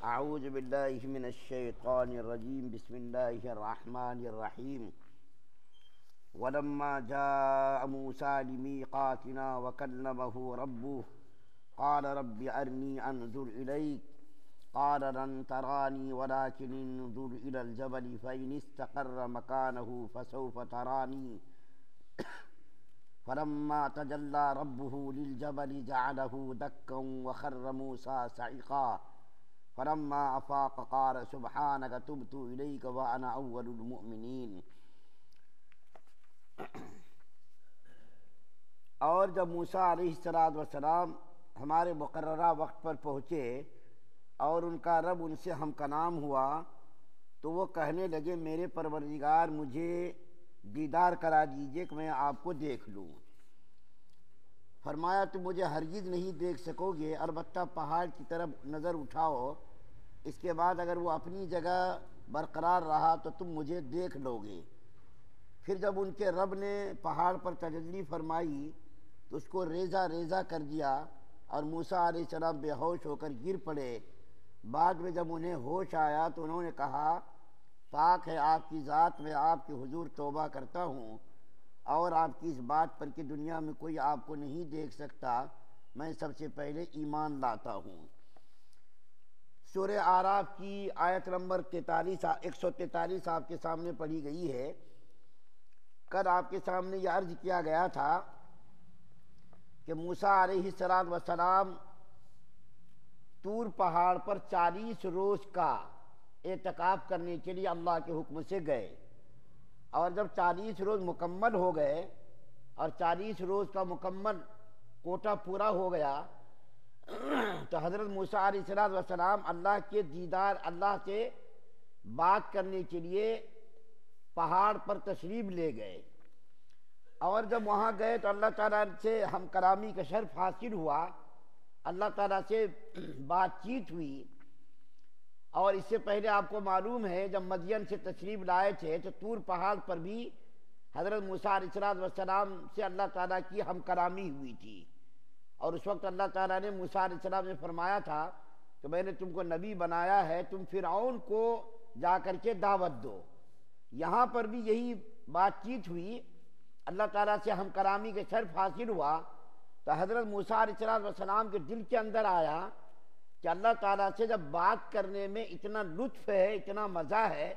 اعوذ باللہ من الشیطان الرجیم بسم اللہ الرحمن الرحیم ولما جاء موسیٰ لمیقاتنا وکلمہ ربہ قال رب ارنی انظر الیک قال لن ترانی ولكن انظر الى الجبل فإن استقر مكانه فسوف ترانی فلما تجلى ربه للجبل جعله دكا وخر موسى صعقا فلما أفاق قال سبحانك تبت إليك وأنا أول المؤمنين۔ اور جب موسیٰ علیہ السلام ہمارے مقررہ وقت پر پہنچے اور ان کا رب ان سے ہم کلام ہوا تو وہ کہنے لگے میرے پروردگار مجھے دیدار کرا دیجئے کہ میں آپ کو دیکھ لوں۔ فرمایا تم مجھے ہرگز نہیں دیکھ سکو گے، البتہ پہاڑ کی طرف نظر اٹھاؤ، اس کے بعد اگر وہ اپنی جگہ برقرار رہا تو تم مجھے دیکھ لو گے۔ پھر جب ان کے رب نے پہاڑ پر تجلی فرمائی تو اس کو ریزہ ریزہ کر دیا اور موسیٰ علیہ السلام بے ہوش ہو کر گر پڑے۔ بعد میں جب انہیں ہوش آیا تو انہوں نے کہا پاک ہے آپ کی ذات، میں آپ کے حضور توبہ کرتا ہوں اور آپ کی اس بات پر کہ دنیا میں کوئی آپ کو نہیں دیکھ سکتا، میں سب سے پہلے ایمان لاتا ہوں۔ سورہ اعراف کی آیت نمبر 143 آپ کے سامنے پڑھی گئی ہے۔ کل آپ کے سامنے یہ عرض کیا گیا تھا کہ موسیٰ علیہ السلام طور پہاڑ پر 40 روز کا اعتکاف کرنے کے لیے اللہ کے حکم سے گئے، اور جب 40 روز مکمل ہو گئے اور 40 روز کا مکمل کوٹا پورا ہو گیا تو حضرت موسیٰ علیہ السلام اللہ کے دیدار، اللہ سے بات کرنے کے لیے پہاڑ پر تشریف لے گئے، اور جب وہاں گئے تو اللہ تعالیٰ سے ہم کلامی کا شرف حاصل ہوا، اللہ تعالیٰ سے بات چیت ہوئی۔ اور اس سے پہلے آپ کو معلوم ہے جب مدین سے تشریف لائے تھے تو طور پہاڑ پر بھی حضرت موسیٰ علیہ السلام سے اللہ تعالیٰ کی ہم کلامی ہوئی تھی، اور اس وقت اللہ تعالیٰ نے موسیٰ علیہ السلام نے فرمایا تھا کہ میں نے تم کو نبی بنایا ہے، تم فرعون کو جا کر کے دعوت دو۔ یہاں پر بھی یہی بات چیت ہوئی، اللہ تعالیٰ سے ہم کلامی کے شرف حاصل ہوا تو حضرت موسیٰ علیہ السلام کے دل کے اندر آیا کہ اللہ تعالیٰ سے جب بات کرنے میں اتنا لطف ہے، اتنا مزہ ہے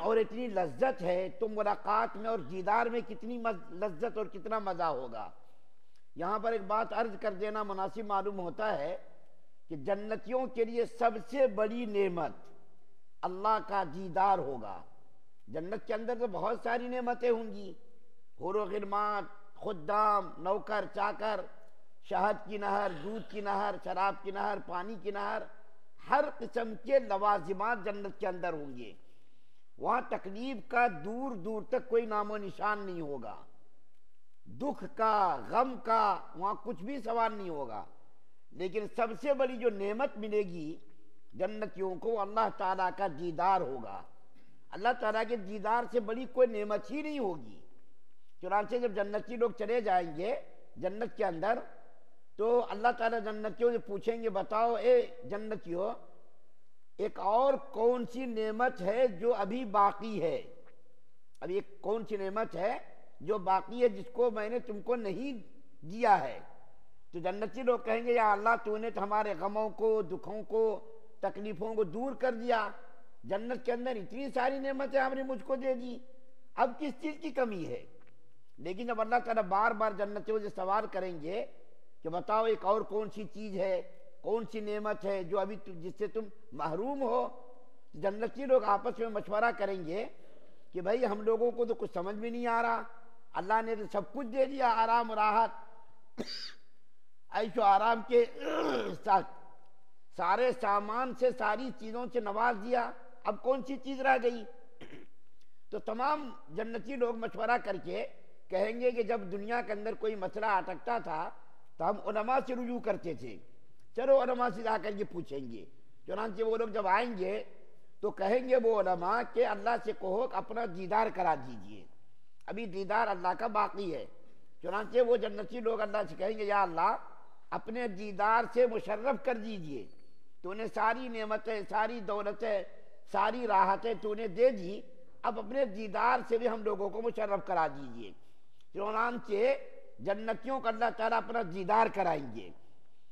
اور اتنی لذت ہے تو ملاقات میں اور دیدار میں کتنی لذت اور کتنا مزہ ہوگا۔ یہاں پر ایک بات عرض کر دینا مناسب معلوم ہوتا ہے کہ جنتیوں کے لیے سب سے بڑی نعمت اللہ کا دیدار ہوگا۔ جنت کے اندر تو بہت ساری نعمتیں ہوں گی، حور و غلمان، خدام، نوکر چاکر، شہد کی نہر، دودھ کی نہر، شراب کی نہر، پانی کی نہر، ہر قسم کے لوازمات جنت کے اندر ہوں گے۔ وہاں تکلیف کا دور دور تک کوئی نام و نشان نہیں ہوگا، دکھ کا، غم کا وہاں کچھ بھی سوال نہیں ہوگا۔ لیکن سب سے بڑی جو نعمت ملے گی جنتیوں کو اللہ تعالیٰ کا دیدار ہوگا۔ اللہ تعالیٰ کے دیدار سے بڑی کوئی نعمت ہی نہیں ہوگی۔ چنانچہ جب جنتی لوگ چلے جائیں گے جنت کے اندر تو اللہ تعالیٰ جنتیوں سے پوچھیں گے بتاؤ اے جنتیوں ایک اور کون سی نعمت ہے جو ابھی باقی ہے، ابھی ایک کون سی نعمت ہے جو باقی ہے جس کو میں نے تم کو نہیں دیا ہے؟ تو جنتی لوگ کہیں گے یا اللہ تو نے تو ہمارے غموں کو، دکھوں کو، تکلیفوں کو دور کر دیا، جنت کے اندر اتنی ساری نعمتیں آپ نے مجھ کو دے دی، اب کس چیز کی کمی ہے؟ لیکن جب اللہ تعالیٰ بار بار جنتیوں سے سوال کریں گے کہ بتاؤ ایک اور کون سی چیز ہے، کون سی نعمت ہے جو ابھی جس سے تم محروم ہو، جنتی لوگ آپس میں مشورہ کریں گے کہ بھائی ہم لوگوں کو تو کچھ سمجھ میں نہیں آ رہا، اللہ نے تو سب کچھ دے دیا، آرام و راحت، عیش و آرام کے ساتھ سارے سامان سے، ساری چیزوں سے نواز دیا، اب کون سی چیز رہ گئی؟ تو تمام جنتی لوگ مشورہ کر کے کہیں گے کہ جب دنیا کے اندر کوئی مسئلہ اٹکتا تھا تو ہم علماء سے رجوع کرتے تھے، چلو علماء سے جا کر کے پوچھیں گے۔ چنانچہ وہ لوگ جب آئیں گے تو کہیں گے وہ علماء کہ اللہ سے کہو کہ اپنا دیدار کرا دیجئے، ابھی دیدار اللہ کا باقی ہے۔ چنانچہ وہ جنتی لوگ اللہ سے کہیں گے یا اللہ اپنے دیدار سے مشرف کر دیجئے، تو نے ساری نعمتیں، ساری دولتیں، ساری راحتیں تو نے دے دی، اب اپنے دیدار سے بھی ہم لوگوں کو مشرف کرا دیجئے۔ چنانچہ جنتیوں کا اللہ تعالیٰ اپنا دیدار کرائیں گے۔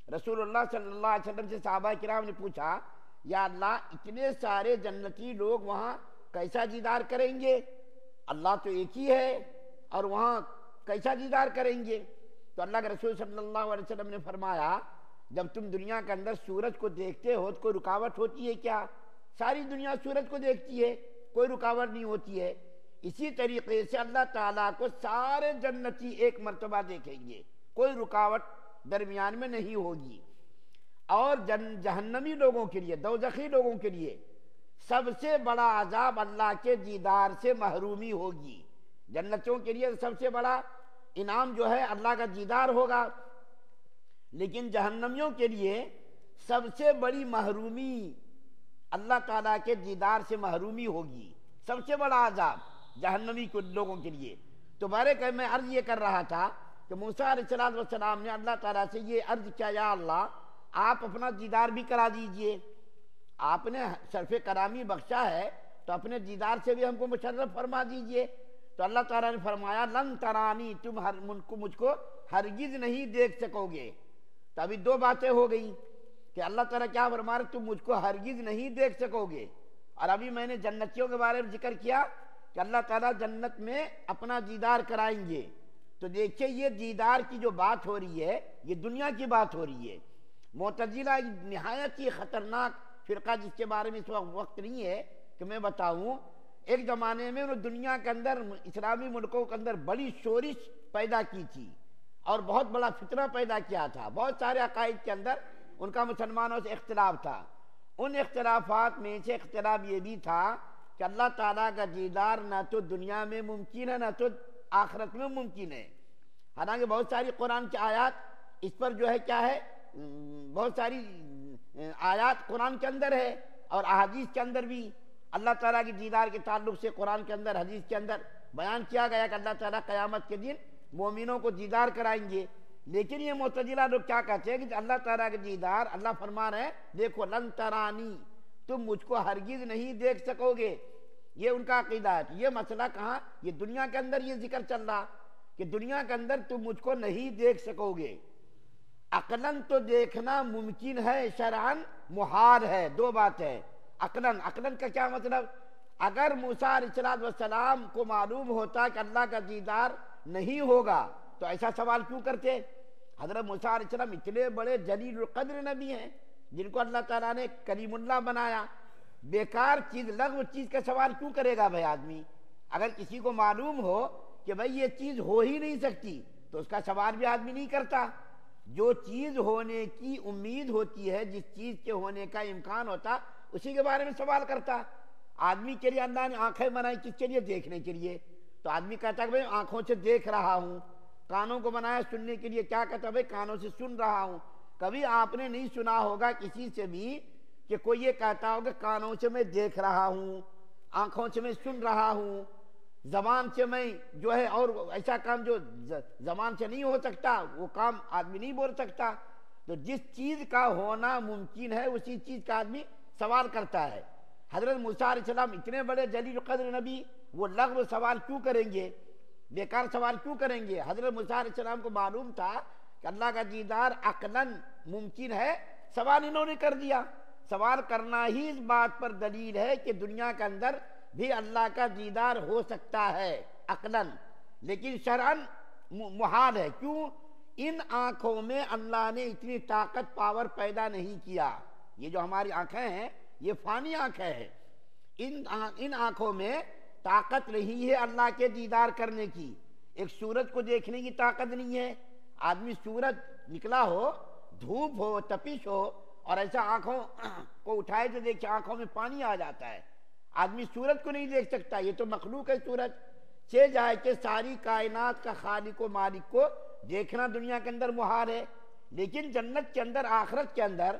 رسول اللہ صلی اللہ علیہ وسلم سے صحابہ کرام نے پوچھا، یا اللہ اتنے سارے جنتی لوگ وہاں کیسا دیدار کریں گے؟ اللہ تو ایک ہی ہے، اور وہاں کیسا دیدار کریں گے؟ تو اللہ کے رسول صلی اللہ علیہ وسلم نے فرمایا، جب تم دنیا کے اندر سورج کو دیکھتے ہو تو کوئی رکاوٹ ہوتی ہے کیا؟ ساری دنیا سورج کو دیکھتی ہے، کوئی رکاوٹ نہیں ہوتی ہے۔ اسی طریقے سے اللہ تعالیٰ کو سارے جنتی ایک مرتبہ دیکھیں گے، کوئی رکاوٹ درمیان میں نہیں ہوگی۔ اور جہنمی لوگوں کے لیے، دوزخی لوگوں کے لیے سب سے بڑا عذاب اللہ کے دیدار سے محرومی ہوگی۔ جنتوں کے لیے سب سے بڑا انعام جو ہے اللہ کا دیدار ہوگا، لیکن جہنمیوں کے لیے سب سے بڑی محرومی اللہ تعالیٰ کے دیدار سے محرومی ہوگی، سب سے بڑا عذاب جہنمی لوگوں کے لیے۔ تو بارے کہ میں عرض یہ کر رہا تھا کہ موسیٰ علیہ السلام نے اللہ تعالیٰ سے یہ عرض کیا، یا اللہ آپ اپنا دیدار بھی کرا دیجئے، آپ نے شرف کرامی بخشا ہے تو اپنے دیدار سے بھی ہم کو مشرف فرما دیجئے۔ تو اللہ تعالیٰ نے فرمایا، لن ترانی، تم مجھ کو ہرگز نہیں دیکھ سکو گے۔ تو ابھی دو باتیں ہو گئی کہ اللہ تعالیٰ کیا فرما رہے، تم مجھ کو ہرگز نہیں دیکھ سکو گے، اور ابھی میں نے جنتیوں کے بارے میں ذکر کیا کہ اللہ تعالیٰ جنت میں اپنا دیدار کرائیں گے۔ تو دیکھیں یہ دیدار کی جو بات ہو رہی ہے یہ دنیا کی بات ہو رہی ہے۔ معتزلہ نہایت ہی خطرناک فرقہ جس کے بارے میں اس وقت نہیں ہے کہ میں بتاؤں، ایک زمانے میں انہوں نے دنیا کے اندر اسلامی ملکوں کے اندر بڑی شورش پیدا کی تھی اور بہت بڑا فتنہ پیدا کیا تھا۔ بہت سارے عقائد کے اندر ان کا مسلمانوں سے اختلاف تھا۔ ان اختلافات میں سے اختلاف یہ بھی تھا کہ اللہ تعالیٰ کا دیدار نہ تو دنیا میں ممکن ہے نہ تو آخرت میں ممکن ہے۔ حالانکہ بہت ساری قرآن کی آیات اس پر جو ہے کیا ہے، بہت ساری آیات قرآن کے اندر ہے اور احادیث کے اندر بھی اللہ تعالیٰ کی دیدار کے تعلق سے قرآن کے اندر، حدیث کے اندر بیان کیا گیا کہ اللہ تعالیٰ قیامت کے دن مومنوں کو دیدار کرائیں گے۔ لیکن یہ معتزلہ لوگ کیا کہتے ہیں کہ اللہ تعالیٰ کے دیدار، اللہ فرما رہے ہیں دیکھو لن ترانی، تم مجھ کو ہرگز نہیں دیکھ سکو گے، یہ ان کا عقیدہ ہے۔ یہ مسئلہ کہاں، یہ دنیا کے اندر یہ ذکر چل رہا کہ دنیا کے اندر تم مجھ کو نہیں دیکھ سکو گے۔ عقلاً تو دیکھنا ممکن ہے، شرعاً محال ہے، دو بات ہے۔ عقلاً کا کیا مطلب، اگر موسیٰ علیہ السلام کو معلوم ہوتا کہ اللہ کا دیدار نہیں ہوگا تو ایسا سوال کیوں کرتے؟ حضرت موسیٰ علیہ السلام اتنے بڑے جلیل القدر نبی ہیں جن کو اللہ تعالیٰ نے کلیم اللہ بنایا، بیکار چیز، لغو چیز کا سوال کیوں کرے گا بھائی آدمی؟ اگر کسی کو معلوم ہو کہ بھائی یہ چیز ہو ہی نہیں سکتی تو اس کا سوال بھی آدمی نہیں کرتا۔ جو چیز ہونے کی امید ہوتی ہے، جس چیز کے ہونے کا امکان ہوتا، اسی کے بارے میں سوال کرتا۔ آدمی کے لیے اللہ نے آنکھیں بنائی کس کے لیے؟ دیکھنے کے لیے۔ تو آدمی کہتا ہے بھائی آنکھوں سے دیکھ رہا ہوں۔ کانوں کو بنایا سننے کے لیے، کیا کہتا ہے بھائی کانوں سے سن رہا ہوں۔ کبھی آپ نے نہیں سنا ہوگا کسی سے بھی کہ کوئی یہ کہتا ہوگا کانوں سے میں دیکھ رہا ہوں، آنکھوں سے میں سن رہا ہوں، زبان سے میں جو ہے، اور ایسا کام جو زبان سے نہیں ہو سکتا وہ کام آدمی نہیں بول سکتا۔ تو جس چیز کا ہونا ممکن ہے اسی چیز کا آدمی سوال کرتا ہے۔ حضرت موسیٰ علیہ السلام اتنے بڑے جلیل القدر نبی، وہ لغو سوال کیوں کریں گے، بیکار سوال کیوں کریں گے؟ حضرت موسیٰ علیہ السلام کو معلوم تھا کہ اللہ کا دیدار عقلاً ممکن ہے، سوال انہوں نے کر دیا۔ سوال کرنا ہی اس بات پر دلیل ہے کہ دنیا کے اندر بھی اللہ کا دیدار ہو سکتا ہے عقلاً، لیکن شرعاً محال ہے۔ کیوں؟ ان آنکھوں میں اللہ نے اتنی طاقت، پاور پیدا نہیں کیا۔ یہ جو ہماری آنکھیں ہیں یہ فانی آنکھیں ہیں، ان آنکھوں میں طاقت نہیں ہے اللہ کے دیدار کرنے کی۔ ایک سورج کو دیکھنے کی طاقت نہیں ہے۔ آدمی سورج نکلا ہو، دھوپ ہو، تپش ہو، اور ایسا آنکھوں کو اٹھائے تو دیکھے آنکھوں میں پانی آ جاتا ہے۔ آدمی سورج کو نہیں دیکھ سکتا، یہ تو مخلوق ہے سورج۔ چہ جائے کہ ساری کائنات کا خالق و مالک کو دیکھنا دنیا کے اندر محال ہے، لیکن جنت کے اندر، آخرت کے اندر،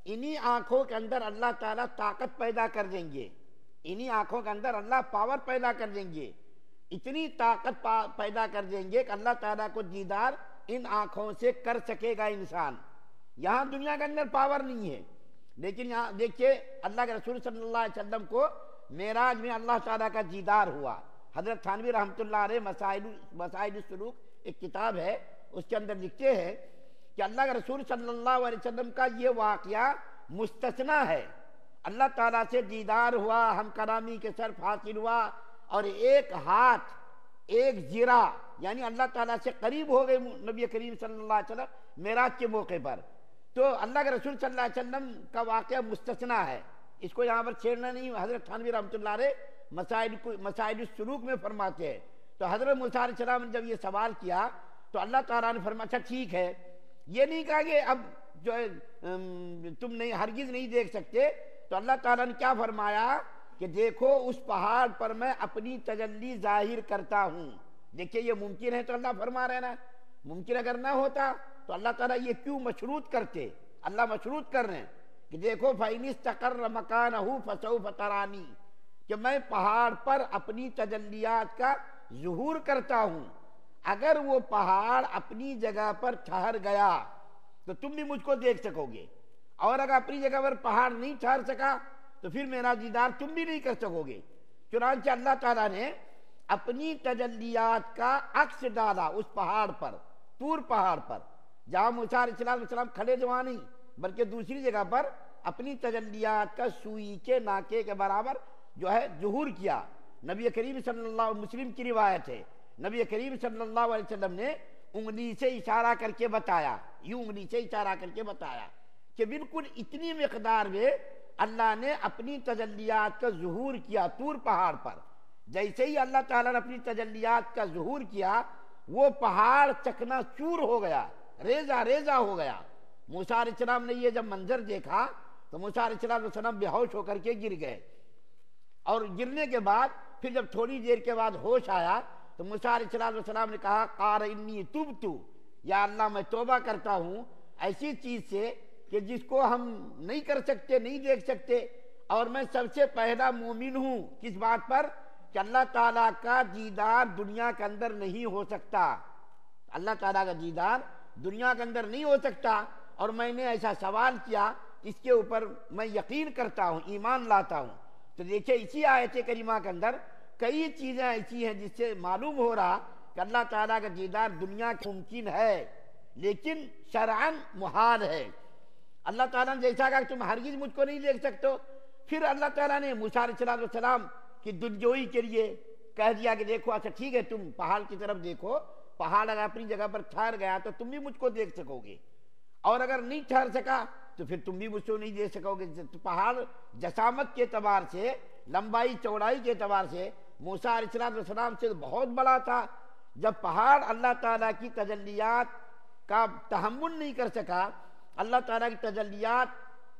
انہی آنکھوں کے اندر اللہ تعالیٰ طاقت پیدا کر دیں گے، انہی آنکھوں کے اندر اللہ پاور پیدا کر دیں گے، اتنی طاقت پیدا کر دیں گے کہ اللہ تعالیٰ کو دیدار ان آنکھوں سے کر سکے گا انسان۔ یہاں دنیا کے اندر پاور نہیں ہے، لیکن یہاں دیکھیے اللہ کے رسول صلی اللہ علیہ وسلم کو معراج میں اللہ تعالیٰ کا دیدار ہوا. حضرت تھانوی رحمۃ اللہ علیہ مسائل السلوک ایک کتاب ہے، اس کے اندر لکھتے ہیں کہ اللہ کے رسول صلی اللہ علیہ وسلم کا یہ واقعہ مستثنا ہے. اللہ تعالیٰ سے دیدار ہوا، ہم کلامی کے صرف حاصل ہوا، اور ایک ہاتھ ایک زرا یعنی اللہ تعالیٰ سے قریب ہو گئے نبی کریم صلی اللہ علیہ وسلم معراج کے موقع پر. تو اللہ کے رسول صلی اللہ علیہ وسلم کا واقعہ مستثنا ہے، اس کو یہاں پر چھیڑنا نہیں. حضرت تھانوی رحمۃ اللہ علیہ مسائل السلوک میں فرماتے ہیں. تو حضرت موسیٰ علیہ السلام نے جب یہ سوال کیا تو اللہ تعالیٰ نے فرمایا اچھا ٹھیک ہے، یہ نہیں کہا کہ اب جو ہے تم نہیں ہرگز نہیں دیکھ سکتے. تو اللہ تعالیٰ نے کیا فرمایا کہ دیکھو اس پہاڑ پر میں اپنی تجلی ظاہر کرتا ہوں. دیکھیے یہ ممکن ہے تو اللہ فرما رہے نا، ممکن اگر نہ ہوتا تو اللہ تعالیٰ یہ کیوں مشروط کرتے. اللہ مشروط کر رہے ہیں کہ دیکھو فَإِنِ اسْتَقَرَّ مَكَانَهُ فَسَوْفَ تَرَانِي، کہ میں پہاڑ پر اپنی تجلیات کا ظہور کرتا ہوں. اگر وہ پہاڑ اپنی جگہ پر ٹھہر گیا تو تم بھی مجھ کو دیکھ سکو گے، اور اگر اپنی جگہ پر پہاڑ نہیں ٹھہر سکا تو پھر میرا دیدار تم بھی نہیں کر سکو گے. چنانچہ اللہ تعالیٰ نے اپنی تجلیات کا عکس ڈالا اس پہاڑ پر، طور پہاڑ پر، جہاں موسیٰ علیہ السلام کھڑے جوان نہیں بلکہ دوسری جگہ پر اپنی تجلیات کا سوئی کے ناکے کے برابر جو ہے ظہور کیا. نبی کریم صلی اللہ علیہ وسلم، مسلم کی روایت ہے، نبی کریم صلی اللہ علیہ وسلم نے انگلی سے اشارہ کر کے بتایا، یوں انگلی سے اشارہ کر کے بتایا کہ بالکل اتنی مقدار میں اللہ نے اپنی تجلیات کا ظہور کیا طور پہاڑ پر. جیسے ہی اللہ تعالیٰ نے اپنی تجلیات کا ظہور کیا وہ پہاڑ چکنا چور ہو گیا، ریزہ ریزہ ہو گیا. موسیٰ علیہ السلام نے یہ جب منظر دیکھا تو موسیٰ علیہ السلام بے ہوش ہو کر کے گر گئے، اور گرنے کے بعد پھر جب تھوڑی دیر کے بعد ہوش آیا تو موسیٰ علیہ السلام نے کہا قال انی تبت، یا اللہ میں توبہ کرتا ہوں ایسی چیز سے کہ جس کو ہم نہیں کر سکتے، نہیں دیکھ سکتے، اور میں سب سے پہلا مومن ہوں. کس بات پر؟ کہ اللہ تعالیٰ کا دیدار دنیا کے اندر نہیں ہو سکتا، اللہ تعالیٰ کا دیدار دنیا کے اندر نہیں ہو سکتا، اور میں نے ایسا سوال کیا اس کے اوپر میں یقین کرتا ہوں، ایمان لاتا ہوں. تو دیکھیں اسی آیت کریمہ کے اندر کئی چیزیں ایسی ہیں جس سے معلوم ہو رہا کہ اللہ تعالیٰ کا دیدار دنیا کے ممکن ہے لیکن شرعاً محال ہے. اللہ تعالیٰ نے جیسا کہا کہ تم ہرگز مجھ کو نہیں دیکھ سکتے، پھر اللہ تعالیٰ نے موسیٰ علیہ السلام کی دلجوئی کے لیے کہہ دیا کہ دیکھو اچھا ٹھیک ہے تم پہاڑ کی طرف دیکھو، پہاڑ اگر اپنی جگہ پر ٹھہر گیا تو تم بھی مجھ کو دیکھ سکو گے، اور اگر نہیں ٹھہر سکا تو پھر تم بھی مجھ کو نہیں دیکھ سکو گے. پہاڑ جسامت کے اعتبار سے، لمبائی چوڑائی کے اعتبار سے موسیٰ علیہ السلام سے بہت بڑا تھا. جب پہاڑ اللہ تعالیٰ کی تجلیات کا تحمل نہیں کر سکا، اللہ تعالیٰ کی تجلیات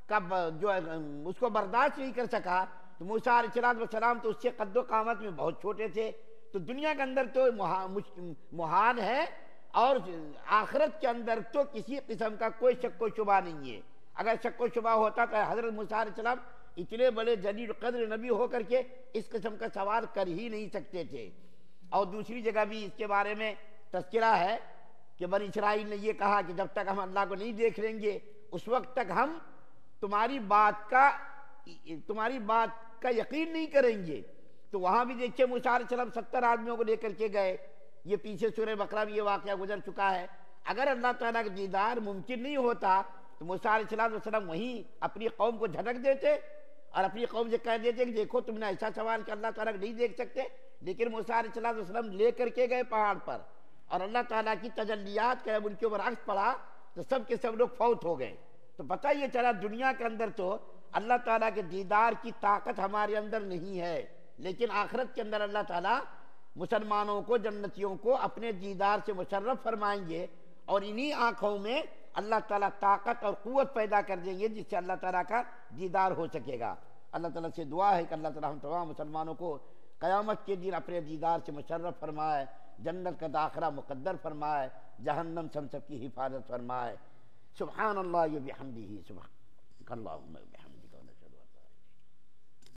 کا جو اس کو برداشت نہیں کر سکا، تو موسیٰ علیہ السلام تو اس سے قد و قامت میں بہت چھوٹے تھے. تو دنیا کے اندر تو محال ہے، اور آخرت کے اندر تو کسی قسم کا کوئی شک و شبہ نہیں ہے. اگر شک و شبہ ہوتا تو حضرت موسیٰ علیہ السلام اتنے بڑے جلیل قدر نبی ہو کر کے اس قسم کا سوال کر ہی نہیں سکتے تھے. اور دوسری جگہ بھی اس کے بارے میں تذکرہ ہے کہ بنی اسرائیل نے یہ کہا کہ جب تک ہم اللہ کو نہیں دیکھ لیں گے اس وقت تک ہم تمہاری بات کا یقین نہیں کریں گے. تو وہاں بھی دیکھیں موسیٰ علیہ السلام 70 آدمیوں کو لے کر کے گئے. یہ پیچھے سورہ بقرہ میں یہ واقعہ گزر چکا ہے. اگر اللہ تعالیٰ کا دیدار ممکن نہیں ہوتا تو موسیٰ علیہ السلام وہیں اپنی قوم کو جھٹک دیتے اور اپنی قوم سے کہہ دیتے کہ دیکھو تم نے ایسا سوال کہ اللہ تعالیٰ کو نہیں دیکھ سکتے. لیکن موسیٰ علیہ السلام لے کر کے گئے پہاڑ پر، اور اللہ تعالیٰ کی تجلیات کا جب ان کے اوپر عکس پڑا تو سب کے سب لوگ فوت ہو گئے. تو پتہ یہ چلا دنیا کے اندر تو اللہ تعالیٰ کے دیدار کی طاقت ہمارے اندر نہیں ہے، لیکن آخرت کے اندر اللہ تعالیٰ مسلمانوں کو، جنتیوں کو اپنے دیدار سے مشرف فرمائیں گے، اور انہی آنکھوں میں اللہ تعالیٰ طاقت اور قوت پیدا کر دیں گے جس سے اللہ تعالیٰ کا دیدار ہو سکے گا. اللہ تعالیٰ سے دعا ہے کہ اللہ تعالیٰ ہم تمام مسلمانوں کو قیامت کے دن اپنے دیدار سے مشرف فرمائے، جنت کا داخلہ مقدر فرمائے، جہنم سے ہم سب کی حفاظت فرمائے. سبحان اللہ و بحمدہ، سبحان اللہ و بحمدہ.